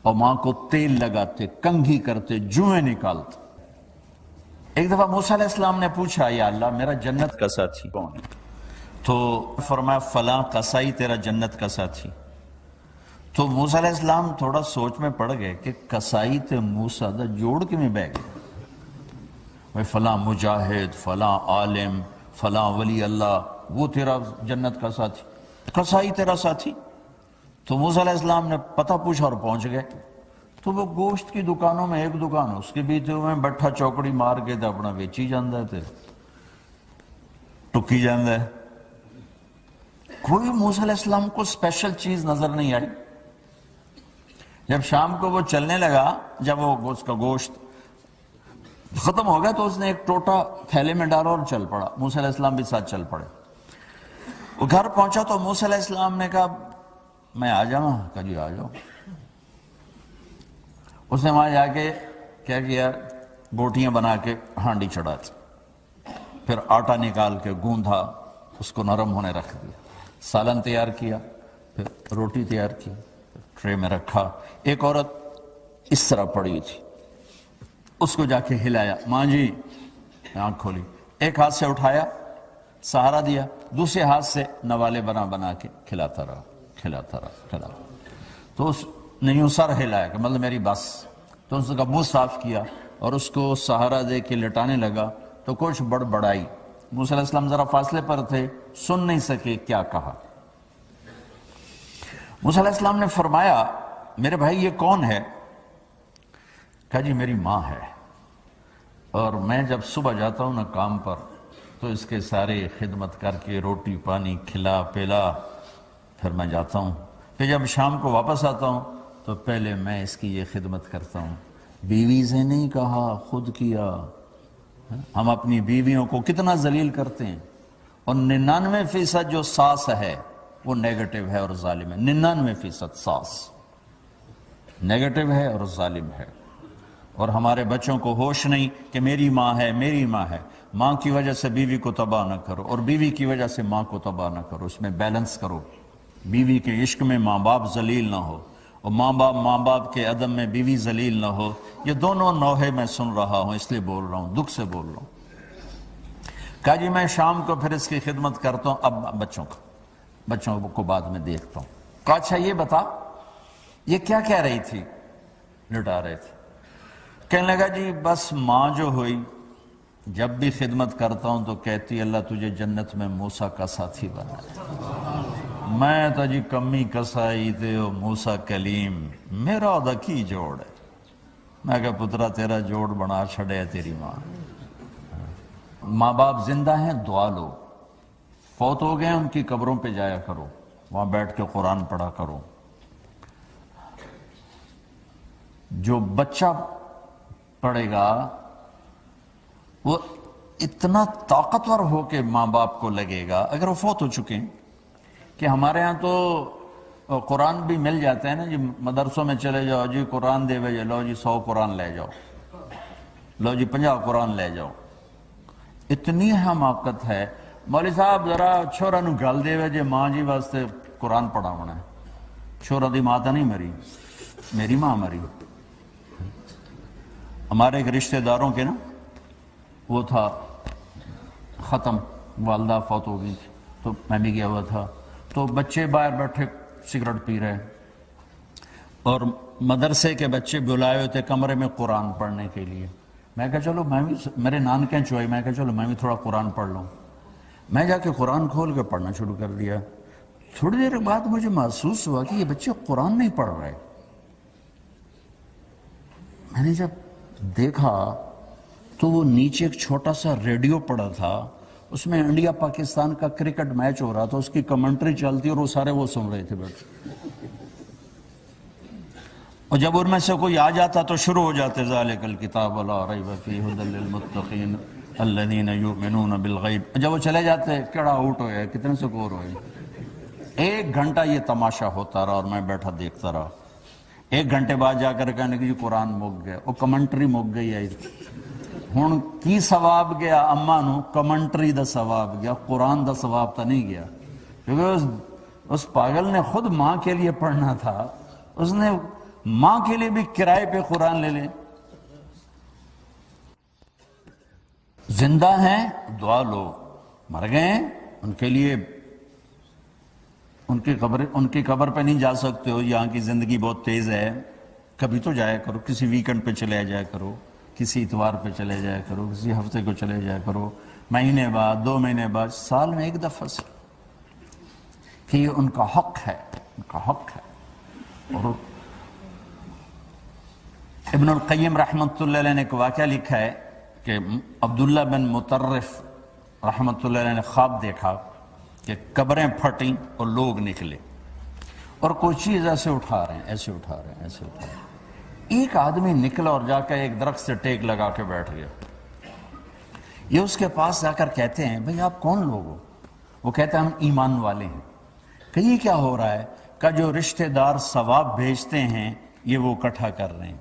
اور ماں کو تیل لگاتے، کنگھی کرتے، جوئیں نکالتے۔ ایک دفعہ موسیٰ علیہ السلام نے پوچھا یا اللہ میرا جنت کا ساتھی کون ہے؟ تو فرمایا فلاں قصائی تیرا جنت کا ساتھی۔ تو موسیٰ علیہ السلام تھوڑا سوچ میں پڑ گئے کہ قصائی تے موسیٰ دا جوڑ کے میں بہ گئے، فلاں مجاہد، فلاں عالم، فلاں ولی اللہ، وہ تیرا جنت کا ساتھی، قصائی تیرا ساتھی۔ تو موسیٰ علیہ السلام نے پتہ پوچھا اور پہنچ گئے۔ تو وہ گوشت کی دکانوں میں ایک دکان اس کے بھی تھے، میں بٹھا چوکڑی مار کے تے اپنا ویچی جاندہ ہے، ٹکی جاندہ ہے۔ کوئی موسیٰ علیہ السلام کو اسپیشل چیز نظر نہیں آئی۔ جب شام کو وہ چلنے لگا، جب وہ اس کا گوشت ختم ہو گیا تو اس نے ایک ٹوٹا تھیلے میں ڈالا اور چل پڑا، موسیٰ علیہ السلام بھی ساتھ چل پڑے۔ وہ گھر پہنچا تو موسیٰ علیہ السلام نے کہا میں آ جاؤں؟ کہا جی آ جاؤ۔ اس نے وہاں جا کے کیا کیا، بوٹیاں بنا کے ہانڈی چڑھا دی، پھر آٹا نکال کے گوندھا، اس کو نرم ہونے رکھ دیا، سالن تیار کیا، پھر روٹی تیار کی، ٹرے میں رکھا۔ ایک عورت اس طرح پڑی تھی، اس کو جا کے ہلایا، ماں جی، آنکھ کھولی، ایک ہاتھ سے اٹھایا، سہارا دیا، دوسرے ہاتھ سے نوالے بنا بنا کے کھلاتا رہا۔ تو اس نے یوں سر ہلایا کہ مطلب میری بس۔ تو اس کا منہ صاف کیا اور اس کو سہارا دے کے لٹانے لگا تو کچھ بڑبڑائی۔ موسیٰ علیہ السلام ذرا فاصلے پر تھے، سن نہیں سکے کیا کہا۔ موسیٰ علیہ السلام نے فرمایا میرے بھائی یہ کون ہے؟ کہا جی میری ماں ہے، اور میں جب صبح جاتا ہوں نا کام پر تو اس کے سارے خدمت کر کے روٹی پانی کھلا پلا پھر میں جاتا ہوں، پھر جب شام کو واپس آتا ہوں تو پہلے میں اس کی یہ خدمت کرتا ہوں۔ بیوی سے نہیں کہا، خود کیا۔ ہم اپنی بیویوں کو کتنا ذلیل کرتے ہیں، اور 99% جو ساس ہے وہ نیگیٹو ہے اور ظالم ہے۔ 99% ساس نیگیٹو ہے اور ظالم ہے، اور ہمارے بچوں کو ہوش نہیں کہ میری ماں ہے، میری ماں ہے۔ ماں کی وجہ سے بیوی کو تباہ نہ کرو، اور بیوی کی وجہ سے ماں کو تباہ نہ کرو، اس میں بیلنس کرو۔ بیوی کے عشق میں ماں باپ ذلیل نہ ہو، اور ماں باپ کے عدم میں بیوی ذلیل نہ ہو۔ یہ دونوں نوحے میں سن رہا ہوں، اس لیے بول رہا ہوں، دکھ سے بول رہا ہوں۔ کہا جی میں شام کو پھر اس کی خدمت کرتا ہوں، اب بچوں کو بعد میں دیکھتا ہوں۔ کہا اچھا یہ بتا یہ کیا کہہ رہی تھی؟ لٹا رہے تھے۔ کہنے لگا جی بس ماں جو ہوئی جب بھی خدمت کرتا ہوں تو کہتی اللہ تجھے جنت میں موسیٰ کا ساتھی بنا۔ میں تو جی کمی کسائی تے موسیٰ کلیم، میرا دا کی جوڑ ہے۔ میں کہا پترا تیرا جوڑ بنا چھڑے تیری ماں۔ ماں باپ زندہ ہیں دعا لو، فوت ہو گئے ان کی قبروں پہ جایا کرو، وہاں بیٹھ کے قرآن پڑھا کرو۔ جو بچہ پڑھے گا وہ اتنا طاقتور ہو کے ماں باپ کو لگے گا، اگر وہ فوت ہو چکے ہیں۔ کہ ہمارے ہاں تو قرآن بھی مل جاتے ہیں نا جی، مدرسوں میں چلے جاؤ جی قرآن دے وجہ لو جی 100 قرآن لے جاؤ، لو جی 50 قرآن لے جاؤ۔ اتنی حماقت ہے، مولوی صاحب ذرا چھوڑا نو گل دے وجہ ماں جی واسطے قرآن پڑھا ہونا ہے۔ چھوڑا دی ماں تا نہیں مری، میری ماں مری۔ ہمارے ایک رشتہ داروں کے نا وہ تھا ختم، والدہ فوت ہو گئی تھی، تو میں بھی گیا ہوا تھا، تو بچے باہر بیٹھے سگریٹ پی رہے، اور مدرسے کے بچے بلائے ہوئے تھے کمرے میں قرآن پڑھنے کے لیے۔ میں کہا چلو میں بھی، میرے نانکیں چوئی، میں کہا چلو میں بھی تھوڑا قرآن پڑھ لوں۔ میں جا کے قرآن کھول کے پڑھنا شروع کر دیا۔ تھوڑی دیر بعد مجھے محسوس ہوا کہ یہ بچے قرآن نہیں پڑھ رہے۔ میں نے جب دیکھا تو وہ نیچے ایک چھوٹا سا ریڈیو پڑا تھا، اس میں انڈیا پاکستان کا کرکٹ میچ ہو رہا تھا، اس کی کمنٹری چلتی اور وہ سارے وہ سن رہے تھے بیٹھ۔ اور جب ان میں سے کوئی آ جاتا تو شروع ہو جاتے ذالک الکتاب لا ریب فیہ ھدی للمتقین الذین یؤمنون بالغیب۔ جب وہ چلے جاتے کیڑا آؤٹ ہوئے، کتنے سکور ہوئے۔ 1 گھنٹہ یہ تماشا ہوتا رہا اور میں بیٹھا دیکھتا رہا۔ 1 گھنٹے بعد جا کر کہنے کہ جی قرآن مک گیا، وہ کمنٹری مک گئی ہے۔ ہن کی ثواب گیا اماں نو؟ کمنٹری دا ثواب گیا، قرآن دا ثواب تا نہیں گیا، کیونکہ اس پاگل نے خود ماں کے لیے پڑھنا تھا، اس نے ماں کے لیے بھی کرائے پہ قرآن لے لیں. زندہ ہیں دعا لو، مر گئے ہیں ان کے لیے ان کی قبر پہ نہیں جا سکتے ہو. یہاں کی زندگی بہت تیز ہے، کبھی تو جایا کرو، کسی ویکنڈ پہ چلے جایا کرو، کسی اتوار پہ چلے جایا کرو، کسی ہفتے کو چلے جایا کرو، مہینے بعد، 2 مہینے بعد، سال میں ایک دفعہ سے، کہ یہ ان کا حق ہے، ان کا حق ہے. اور ابن القیم رحمۃ اللہ علیہ نے ایک واقعہ لکھا ہے کہ عبداللہ بن مطرف رحمۃ اللہ علیہ نے خواب دیکھا کہ قبریں پھٹیں اور لوگ نکلے اور کوئی چیز ایسے اٹھا رہے ہیں، ایسے اٹھا رہے ہیں، ایسے اٹھا رہے ہیں. ایک آدمی نکلا اور جا کر ایک درخت سے ٹیک لگا کے بیٹھ گیا. یہ اس کے پاس جا کر کہتے ہیں بھئی آپ کون لوگ ہو؟ وہ کہتے ہیں ہم ایمان والے ہیں. کہ یہ کیا ہو رہا ہے؟ کہ جو رشتہ دار ثواب بھیجتے ہیں یہ وہ اکٹھا کر رہے ہیں.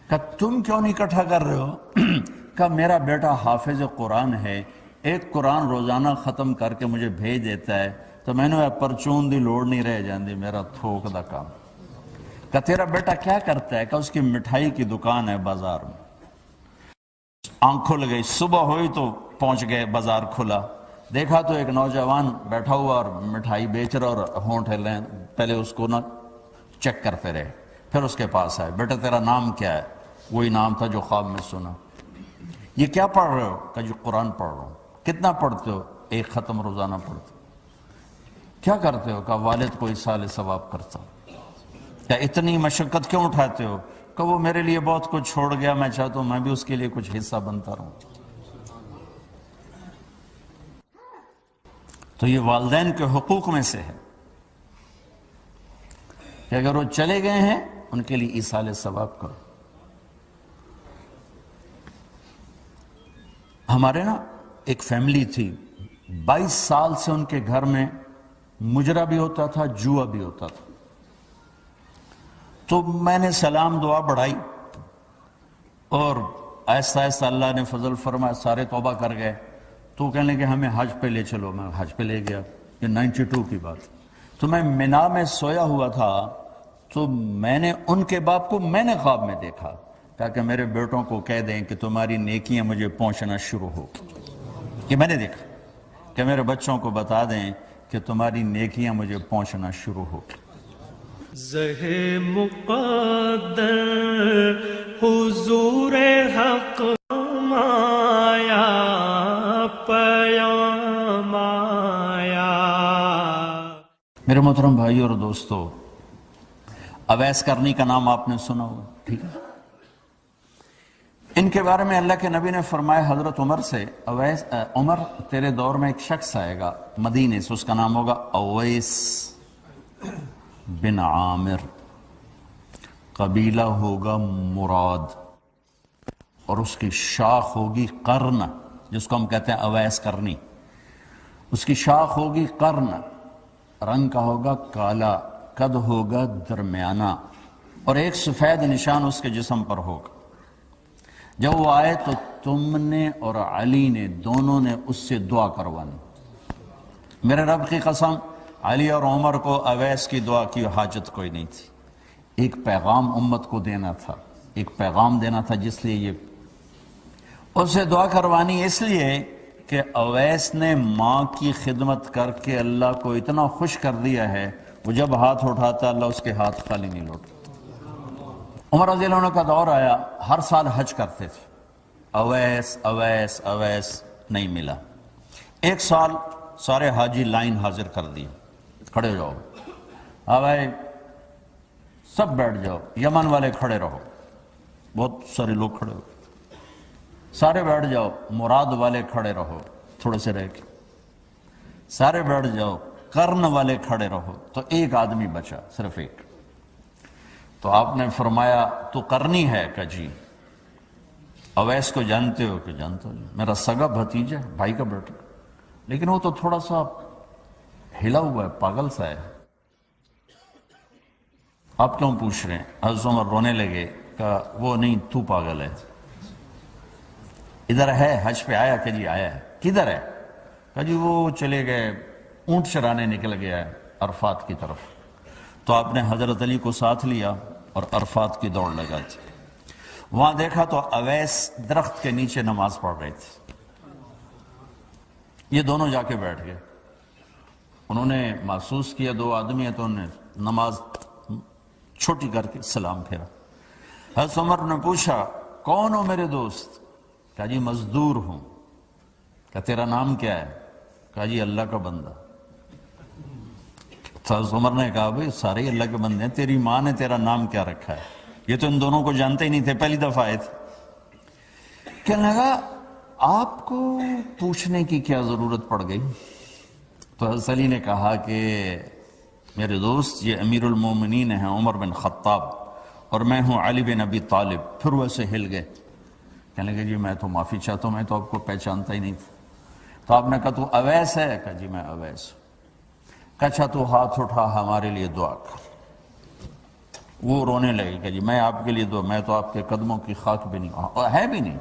کہ تم کیوں نہیں اکٹھا کر رہے ہو؟ کہ میرا بیٹا حافظ قرآن ہے، ایک قرآن روزانہ ختم کر کے مجھے بھیج دیتا ہے، تو میں نے پرچون دی لوڑ نہیں رہ جاندی، میرا تھوک دا کام. کہ تیرا بیٹا کیا کرتا ہے؟ کہ اس کی مٹھائی کی دکان ہے بازار میں. آنکھ کھل گئی، صبح ہوئی تو پہنچ گئے، بازار کھلا، دیکھا تو ایک نوجوان بیٹھا ہوا اور مٹھائی بیچ رہا اور ہونٹ ہلیں. پہلے اس کو چیک کرتے رہے، پھر اس کے پاس آئے، بیٹا تیرا نام کیا ہے؟ وہی نام تھا جو خواب میں سنا. یہ کیا پڑھ رہے ہو؟ کہ جو قرآن پڑھ رہا ہوں. کتنا پڑھتے ہو؟ 1 ختم روزانہ پڑھتے ہو. کیا کرتے ہو؟ کہ والد کو ایصال ثواب کرتا ہوں. کہ اتنی مشقت کیوں اٹھاتے ہو؟ کہ وہ میرے لیے بہت کچھ چھوڑ گیا، میں چاہتا ہوں میں بھی اس کے لیے کچھ حصہ بنتا رہوں. تو یہ والدین کے حقوق میں سے ہے کہ اگر وہ چلے گئے ہیں ان کے لیے ایصال ثواب کرو. ہمارے ایک فیملی تھی، 22 سال سے ان کے گھر میں مجرا بھی ہوتا تھا، جوا بھی ہوتا تھا. تو میں نے سلام دعا بڑھائی اور آہستہ آہستہ اللہ نے فضل فرمایا، سارے توبہ کر گئے. تو کہنے لگے ہمیں حج پہ لے چلو. میں حج پہ لے گیا، یہ 92 کی بات. تو میں منا میں سویا ہوا تھا، تو میں نے ان کے باپ کو میں نے خواب میں دیکھا، کہا کہ میرے بیٹوں کو کہہ دیں کہ تمہاری نیکیاں مجھے پہنچنا شروع ہو. یہ میں نے دیکھا کہ میرے بچوں کو بتا دیں کہ تمہاری نیکیاں مجھے پہنچنا شروع ہو. زہ مقدر حضور حق مایا پیام آیا. میرے محترم بھائی اور دوستو، اویس کرنی کا نام آپ نے سنا ہو، ٹھیک ہے؟ ان کے بارے میں اللہ کے نبی نے فرمایا حضرت عمر سے، عمر تیرے دور میں ایک شخص آئے گا مدینے سے، اس کا نام ہوگا اویس بن عامر، قبیلہ ہوگا مراد، اور اس کی شاخ ہوگی قرن، جس کو ہم کہتے ہیں اویس کرنی. اس کی شاخ ہوگی قرن، رنگ کا ہوگا کالا، قد ہوگا درمیانہ، اور ایک سفید نشان اس کے جسم پر ہوگا. جب وہ آئے تو تم نے اور علی نے دونوں نے اس سے دعا کروانی. میرے رب کی قسم، علی اور عمر کو اویس کی دعا کی حاجت کوئی نہیں تھی. ایک پیغام امت کو دینا تھا، ایک پیغام دینا تھا، جس لیے یہ اس سے دعا کروانی. اس لیے کہ اویس نے ماں کی خدمت کر کے اللہ کو اتنا خوش کر دیا ہے، وہ جب ہاتھ اٹھاتا اللہ اس کے ہاتھ خالی نہیں لوٹتا. عمر رضی اللہ عنہ کا دور آیا، ہر سال حج کرتے تھے، اویس اویس اویس نہیں ملا. ایک سال سارے حاجی لائن حاضر کر دی، کھڑے ہو جاؤ. بھائی سب بیٹھ جاؤ، یمن والے کھڑے رہو، بہت سارے لوگ کھڑے ہو. سارے بیٹھ جاؤ، مراد والے کھڑے رہو، تھوڑے سے رہ کے. سارے بیٹھ جاؤ، قرن والے کھڑے رہو. تو ایک آدمی بچا، صرف ایک. تو آپ نے فرمایا تو قرنی ہے؟ کہ جی. اویس کو جانتے ہو؟ کہ جانتا ہوں، میرا سگا بھتیجا، بھائی کا بیٹا، لیکن وہ تو تھوڑا سا ہلا ہوا ہے، پاگل سا ہے. آپ کیوں پوچھ رہے ہیں؟ حضرت عمر رونے لگے، کہ وہ نہیں، تو پاگل ہے. ادھر ہے، حج پہ آیا؟ کہ جی آیا ہے. کدھر ہے؟ کہ جی وہ چلے گئے، اونٹ چرانے نکل گیا ہے عرفات کی طرف. تو آپ نے حضرت علی کو ساتھ لیا اور عرفات کی دوڑ لگاتی. وہاں دیکھا تو اویس درخت کے نیچے نماز پڑھ رہے تھے. یہ دونوں جا کے بیٹھ گئے. انہوں نے محسوس کیا دو آدمی ہیں تو انہوں نے نماز چھوٹی کر کے سلام پھیرا. حضرت عمر نے پوچھا کون ہو میرے دوست؟ کہا جی مزدور ہوں. کہا تیرا نام کیا ہے؟ کہا جی اللہ کا بندہ. تو حضرت عمر نے کہا بھئی سارے اللہ کے بندے ہیں، تیری ماں نے تیرا نام کیا رکھا ہے؟ یہ تو ان دونوں کو جانتے ہی نہیں تھے، پہلی دفعہ آئے تھے. کہنے لگا آپ کو پوچھنے کی کیا ضرورت پڑ گئی؟ تو حضرت علی نے کہا کہ میرے دوست یہ امیر المومنین ہیں عمر بن خطاب اور میں ہوں علی بن ابی طالب. پھر وہ ایسے ہل گئے. کہنے لگے جی میں تو معافی چاہتا ہوں، میں تو آپ کو پہچانتا ہی نہیں تھا. تو آپ نے کہا تو اویس ہے؟ کہا جی میں اویس ہوں. کہا اچھا تو ہاتھ اٹھا ہمارے لیے دعا کر. وہ رونے لگے کہ جی میں آپ کے لیے دعا، میں تو آپ کے قدموں کی خاک بھی نہیں اور ہے بھی نہیں.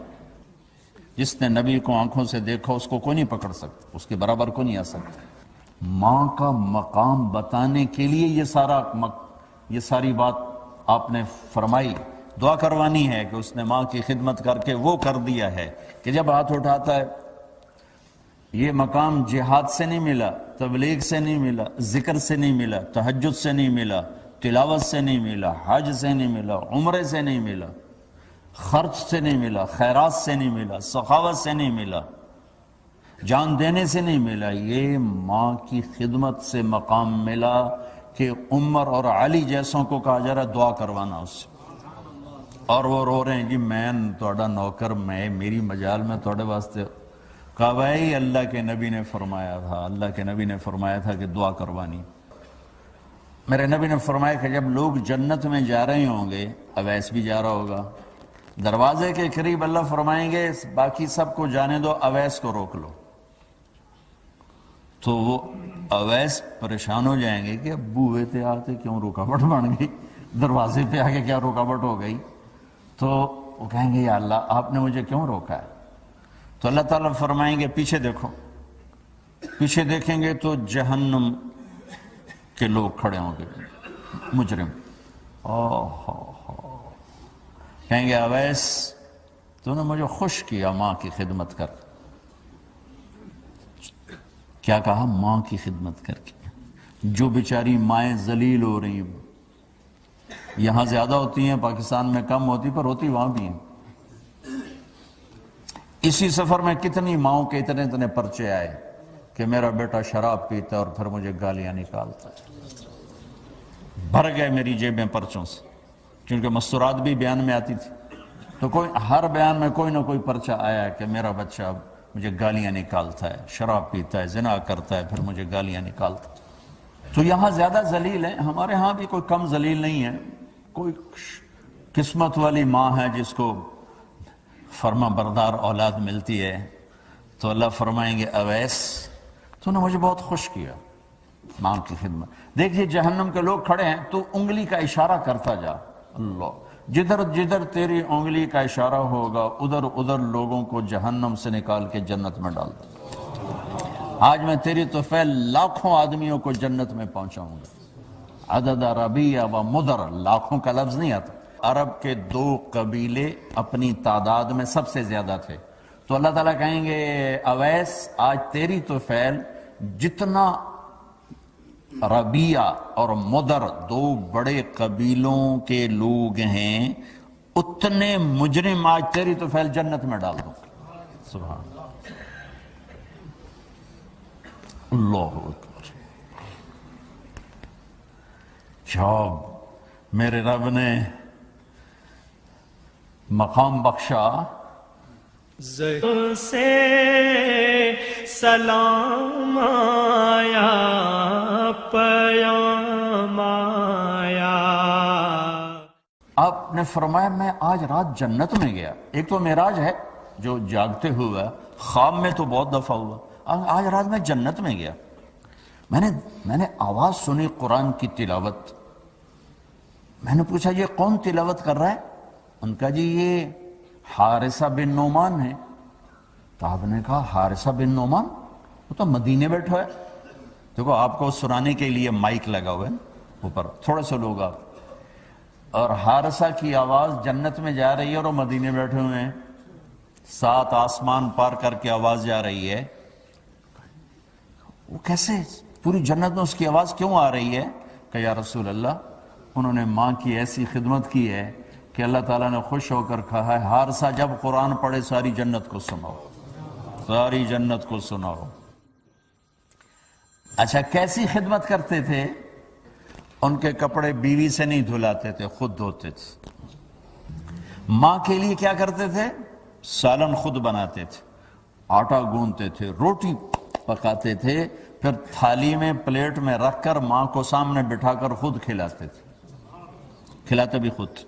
جس نے نبی کو آنکھوں سے دیکھا اس کو کوئی نہیں پکڑ سکتا، اس کے برابر کوئی نہیں آ سکتا. ماں کا مقام بتانے کے لیے یہ ساری بات آپ نے فرمائی. دعا کروانی ہے کہ اس نے ماں کی خدمت کر کے وہ کر دیا ہے کہ جب ہاتھ اٹھاتا ہے. یہ مقام جہاد سے نہیں ملا، تبلیغ سے نہیں ملا، ذکر سے نہیں ملا، تہجد سے نہیں ملا، تلاوت سے نہیں ملا، حج سے نہیں ملا، عمرے سے نہیں ملا، خرچ سے نہیں ملا، خیرات سے نہیں ملا، سخاوت سے نہیں ملا، جان دینے سے نہیں ملا. یہ ماں کی خدمت سے مقام ملا کہ عمر اور علی جیسوں کو کہا جا رہا دعا کروانا اس سے. اور وہ رو رہے ہیں جی میں توڑا نوکر، میں میری مجال میں توڑے واسطے. کہا بھائی اللہ کے نبی نے فرمایا تھا، اللہ کے نبی نے فرمایا تھا کہ دعا کروانی. میرے نبی نے فرمایا کہ جب لوگ جنت میں جا رہے ہوں گے، اویس بھی جا رہا ہوگا، دروازے کے قریب اللہ فرمائیں گے باقی سب کو جانے دو، اویس کو روک لو. تو وہ اویس پریشان ہو جائیں گے کہ اب بوئے تھے آتے کیوں رکاوٹ بن گئی، دروازے پہ آگے کیا رکاوٹ ہو گئی. تو وہ کہیں گے یا اللہ آپ نے مجھے کیوں روکا ہے؟ تو اللہ تعالیٰ فرمائیں گے پیچھے دیکھو. پیچھے دیکھیں گے تو جہنم کے لوگ کھڑے ہوں گے، مجرم. کہیں گے اویس تو نے مجھے خوش کیا ماں کی خدمت کر. کیا کہا؟ ماں کی خدمت کر کے. جو بیچاری مائیں ذلیل ہو رہی ہیں، یہاں زیادہ ہوتی ہیں، پاکستان میں کم ہوتی، پر ہوتی وہاں بھی ہیں. اسی سفر میں کتنی ماؤں کے اتنے پرچے آئے کہ میرا بیٹا شراب پیتا اور پھر مجھے گالیاں نکالتا ہے. بھر گئے میری جیبیں پرچوں سے، کیونکہ مستورات بھی بیان میں آتی تھی. تو ہر بیان میں کوئی نہ کوئی پرچہ آیا کہ میرا بچہ مجھے گالیاں نکالتا ہے، شراب پیتا ہے، زنا کرتا ہے، پھر مجھے گالیاں نکالتا ہے. تو یہاں زیادہ ذلیل ہیں، ہمارے ہاں بھی کوئی کم ذلیل نہیں ہے. کوئی قسمت والی ماں ہے جس کو فرما بردار اولاد ملتی ہے. تو اللہ فرمائیں گے اویس تو نے مجھے بہت خوش کیا ماں کی خدمت. دیکھیے جہنم کے لوگ کھڑے ہیں، تو انگلی کا اشارہ کرتا جا. اللہ جدھر جدھر تیری انگلی کا اشارہ ہوگا ادھر ادھر لوگوں کو جہنم سے نکال کے جنت میں ڈال دو. آج میں تیری طفیل لاکھوں آدمیوں کو جنت میں پہنچاؤں گا. عدد ربیع و مدر، لاکھوں کا لفظ نہیں آتا. عرب کے 2 قبیلے اپنی تعداد میں سب سے زیادہ تھے. تو اللہ تعالیٰ کہیں گے اویس آج تیری طفیل جتنا ربیع اور مدر 2 بڑے قبیلوں کے لوگ ہیں، اتنے مجرم آج تیری طفیل جنت میں ڈال دوں. سبحان اللہ اکبر. جب میرے رب نے مقام بخشا، زہر سے سلام آیا، پیام آیا. آپ نے فرمایا میں آج رات جنت میں گیا. ایک تو معراج ہے جو جاگتے ہوئے، خواب میں تو بہت دفعہ ہوا. آج رات میں جنت میں گیا. میں نے آواز سنی قرآن کی تلاوت. میں نے پوچھا یہ کون تلاوت کر رہا ہے؟ ان کا جی یہ حارثہ بن نعمان ہے. تو آپ نے کہا حارثہ بن نعمان؟ وہ تو مدینے بیٹھا ہے. دیکھو آپ کو سنانے کے لیے مائک لگا ہوا ہے اوپر، تھوڑے سے لوگ آپ. اور حارثہ کی آواز جنت میں جا رہی ہے اور وہ مدینے بیٹھے ہوئے ہیں، 7 آسمان پار کر کے آواز جا رہی ہے، وہ کیسے پوری جنت میں اس کی آواز کیوں آ رہی ہے؟ کہ یا رسول اللہ انہوں نے ماں کی ایسی خدمت کی ہے کہ اللہ تعالیٰ نے خوش ہو کر کہا ہے حارثہ جب قرآن پڑھے ساری جنت کو سناؤ، ساری جنت کو سناؤ۔ اچھا کیسی خدمت کرتے تھے؟ ان کے کپڑے بیوی سے نہیں دھلاتے تھے، خود دھوتے تھے۔ ماں کے لیے کیا کرتے تھے؟ سالن خود بناتے تھے، آٹا گوندتے تھے، روٹی پکاتے تھے، پھر تھالی میں پلیٹ میں رکھ کر ماں کو سامنے بٹھا کر خود کھلاتے تھے، کھلاتے بھی خود۔